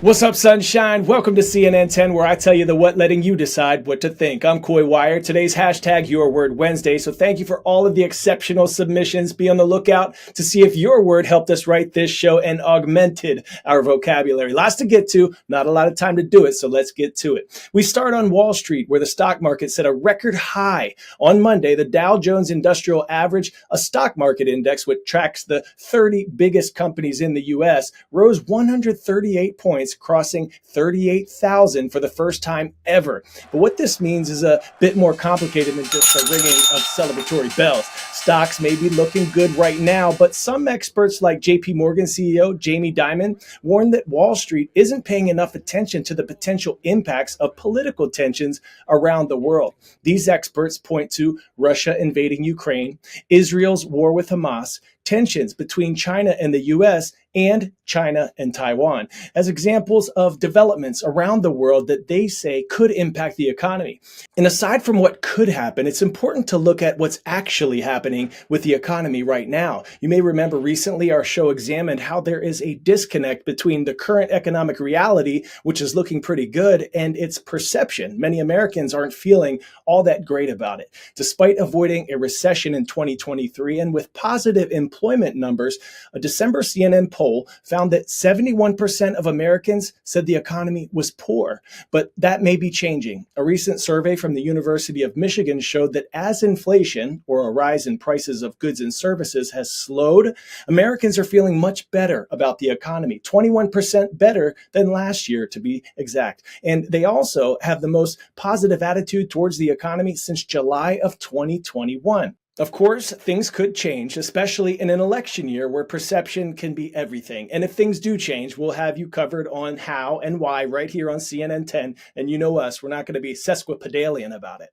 What's up, sunshine? Welcome to CNN 10, where I tell you the what, letting you decide what to think. I'm Coy Wire. Today's hashtag Your Word Wednesday, so thank you for all of the exceptional submissions. Be on the lookout to see if your word helped us write this show and augmented our vocabulary. Lots to get to, not a lot of time to do it, so let's get to it. We start on Wall Street, where the stock market set a record high. On Monday, the Dow Jones Industrial Average, a stock market index which tracks the 30 biggest companies in the U.S., rose 138 points, crossing 38,000 for the first time ever. But what this means is a bit more complicated than just a ringing of celebratory bells. Stocks may be looking good right now, but some experts like JP Morgan CEO Jamie Dimon warned that Wall Street isn't paying enough attention to the potential impacts of political tensions around the world. These experts point to Russia invading Ukraine, Israel's war with Hamas, tensions between China and the U.S., and China and Taiwan as examples of developments around the world that they say could impact the economy. And aside from what could happen, it's important to look at what's actually happening with the economy right now. You may remember recently our show examined how there is a disconnect between the current economic reality, which is looking pretty good, and its perception. Many Americans aren't feeling all that great about it. Despite avoiding a recession in 2023 and with positive employment numbers, a December CNN poll found that 71% of Americans said the economy was poor, but that may be changing. A recent survey from the University of Michigan showed that as inflation, or a rise in prices of goods and services, has slowed, Americans are feeling much better about the economy, 21% better than last year to be exact. And they also have the most positive attitude towards the economy since July of 2021. Of course, things could change, especially in an election year where perception can be everything. And if things do change, we'll have you covered on how and why right here on CNN 10. And you know us, we're not going to be sesquipedalian about it.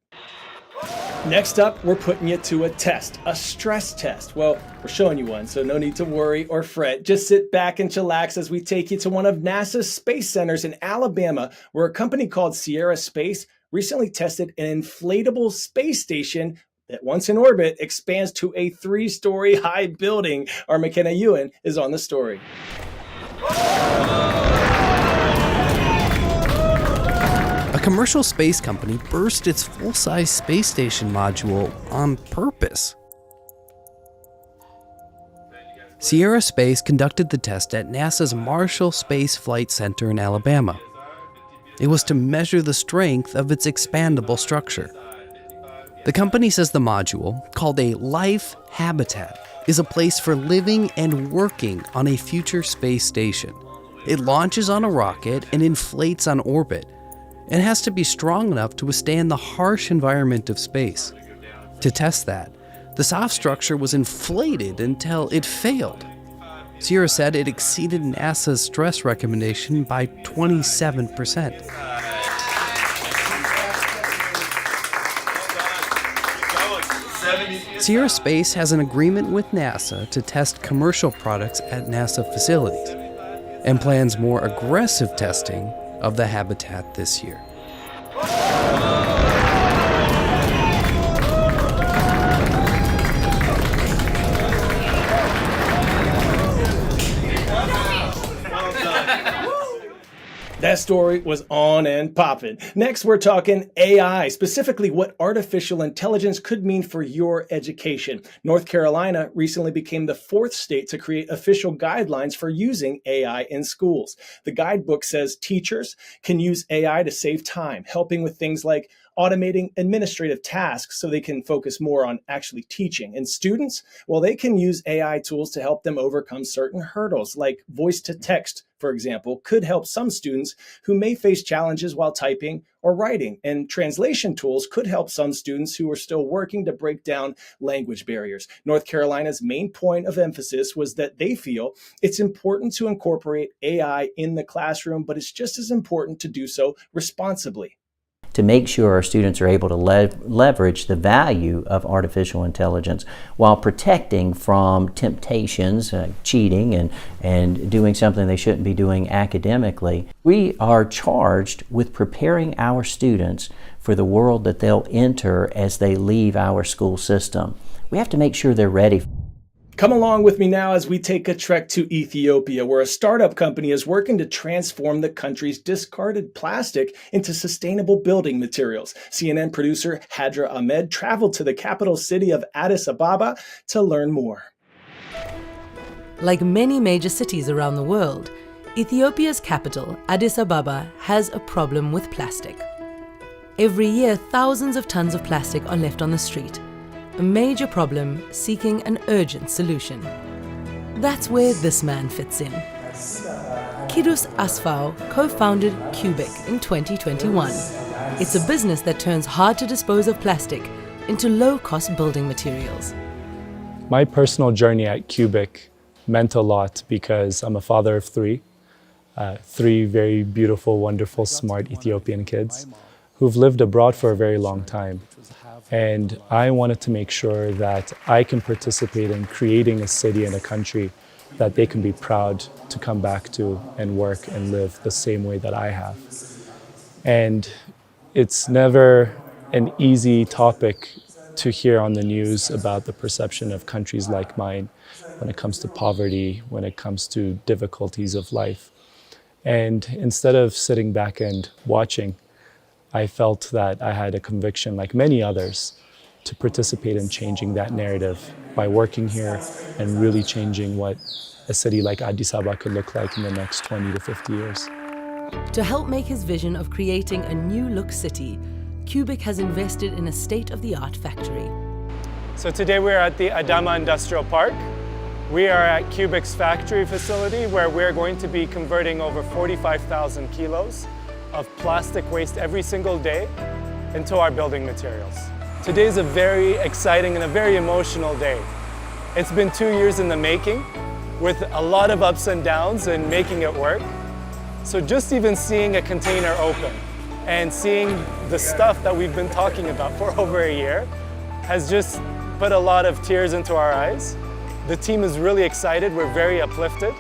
Next up, we're putting you to a test, a stress test. Well, we're showing you one, so no need to worry or fret. Just sit back and chillax as we take you to one of NASA's space centers in Alabama, where a company called Sierra Space recently tested an inflatable space station that once in orbit expands to a 3-story high building. Our McKenna Ewan is on the story. A commercial space company burst its full-size space station module on purpose. Sierra Space conducted the test at NASA's Marshall Space Flight Center in Alabama. It was to measure the strength of its expandable structure. The company says the module, called a life habitat, is a place for living and working on a future space station. It launches on a rocket and inflates on orbit, and has to be strong enough to withstand the harsh environment of space. To test that, the soft structure was inflated until it failed. Sierra said it exceeded NASA's stress recommendation by 27%. Sierra Space has an agreement with NASA to test commercial products at NASA facilities and plans more aggressive testing of the habitat this year. That story was on and popping. Next, we're talking AI, specifically what artificial intelligence could mean for your education. North Carolina recently became the 4th state to create official guidelines for using AI in schools. The guidebook says teachers can use AI to save time, helping with things like automating administrative tasks so they can focus more on actually teaching. And students, well, they can use AI tools to help them overcome certain hurdles, like voice to text, for example, could help some students who may face challenges while typing or writing. And translation tools could help some students who are still working to break down language barriers. North Carolina's main point of emphasis was that they feel it's important to incorporate AI in the classroom, but it's just as important to do so responsibly. To make sure our students are able to leverage the value of artificial intelligence while protecting from temptations, cheating and doing something they shouldn't be doing academically. We are charged with preparing our students for the world that they'll enter as they leave our school system. We have to make sure they're ready. Come along with me now as we take a trek to Ethiopia, where a startup company is working to transform the country's discarded plastic into sustainable building materials. CNN producer Hadra Ahmed traveled to the capital city of Addis Ababa to learn more. Like many major cities around the world, Ethiopia's capital, Addis Ababa, has a problem with plastic. Every year, thousands of tons of plastic are left on the street, a major problem seeking an urgent solution. That's where this man fits in. Kidus Asfaw co-founded Cubic in 2021. It's a business that turns hard to dispose of plastic into low-cost building materials. My personal journey at Cubic meant a lot because I'm a father of three very beautiful, wonderful, smart Ethiopian kids who've lived abroad for a very long time. And I wanted to make sure that I can participate in creating a city and a country that they can be proud to come back to and work and live the same way that I have. And it's never an easy topic to hear on the news about the perception of countries like mine when it comes to poverty, when it comes to difficulties of life. And instead of sitting back and watching, I felt that I had a conviction, like many others, to participate in changing that narrative by working here and really changing what a city like Addis Ababa could look like in the next 20 to 50 years. To help make his vision of creating a new-look city, Cubic has invested in a state-of-the-art factory. So today we're at the Adama Industrial Park. We are at Cubic's factory facility where we're going to be converting over 45,000 kilos of plastic waste every single day into our building materials. Today is a very exciting and a very emotional day. It's been 2 years in the making with a lot of ups and downs and making it work. So just even seeing a container open and seeing the stuff that we've been talking about for over a year has just put a lot of tears into our eyes. The team is really excited, we're very uplifted,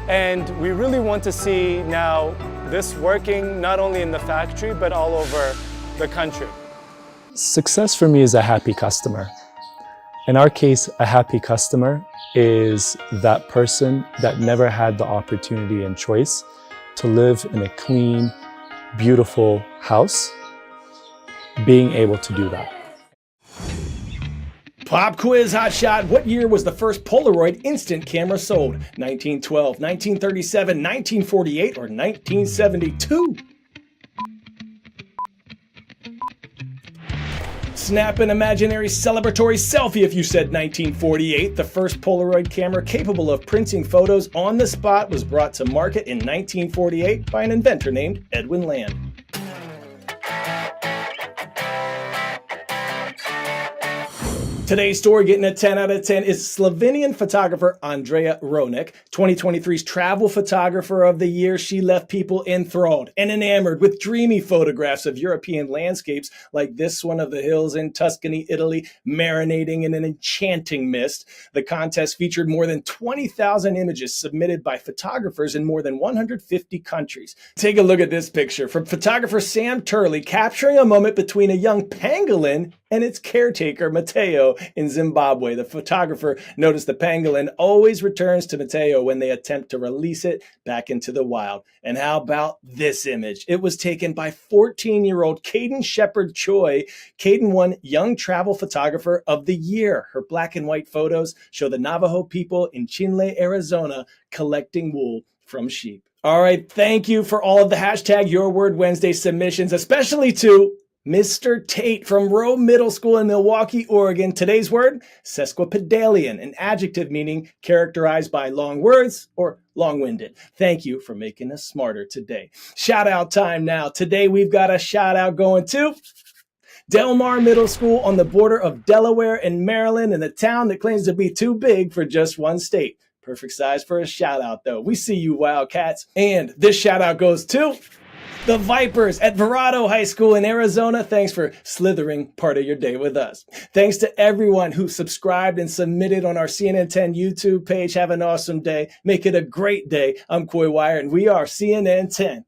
and we really want to see now this working not only in the factory, but all over the country. Success for me is a happy customer. In our case, a happy customer is that person that never had the opportunity and choice to live in a clean, beautiful house, being able to do that. Pop quiz hotshot. What year was the first Polaroid instant camera sold? 1912, 1937, 1948, or 1972? Snap an imaginary celebratory selfie if you said 1948. The first Polaroid camera capable of printing photos on the spot was brought to market in 1948 by an inventor named Edwin Land. Today's story getting a 10 out of 10 is Slovenian photographer Andrea Ronek, 2023's Travel Photographer of the Year. She left people enthralled and enamored with dreamy photographs of European landscapes like this one of the hills in Tuscany, Italy, marinating in an enchanting mist. The contest featured more than 20,000 images submitted by photographers in more than 150 countries. Take a look at this picture from photographer Sam Turley capturing a moment between a young pangolin and its caretaker, Mateo, in Zimbabwe. The photographer noticed the pangolin always returns to Mateo when they attempt to release it back into the wild. And how about this image? It was taken by 14-year-old Caden Shepherd Choi. Caden won Young Travel Photographer of the Year. Her black and white photos show the Navajo people in Chinle, Arizona, collecting wool from sheep. All right, thank you for all of the hashtag Your Word Wednesday submissions, especially to Mr. Tate from Rowe Middle School in Milwaukee, Oregon. Today's word, sesquipedalian, an adjective meaning characterized by long words or long-winded. Thank you for making us smarter today. Shout out time now. Today we've got a shout out going to Del Mar Middle School on the border of Delaware and Maryland, in a town that claims to be too big for just one state. Perfect size for a shout out though. We see you, Wildcats. And this shout out goes to the Vipers at Verado High School in Arizona. Thanks for slithering part of your day with us. Thanks to everyone who subscribed and submitted on our CNN 10 YouTube page. Have an awesome day. Make it a great day. I'm Coy Wire, and we are CNN 10.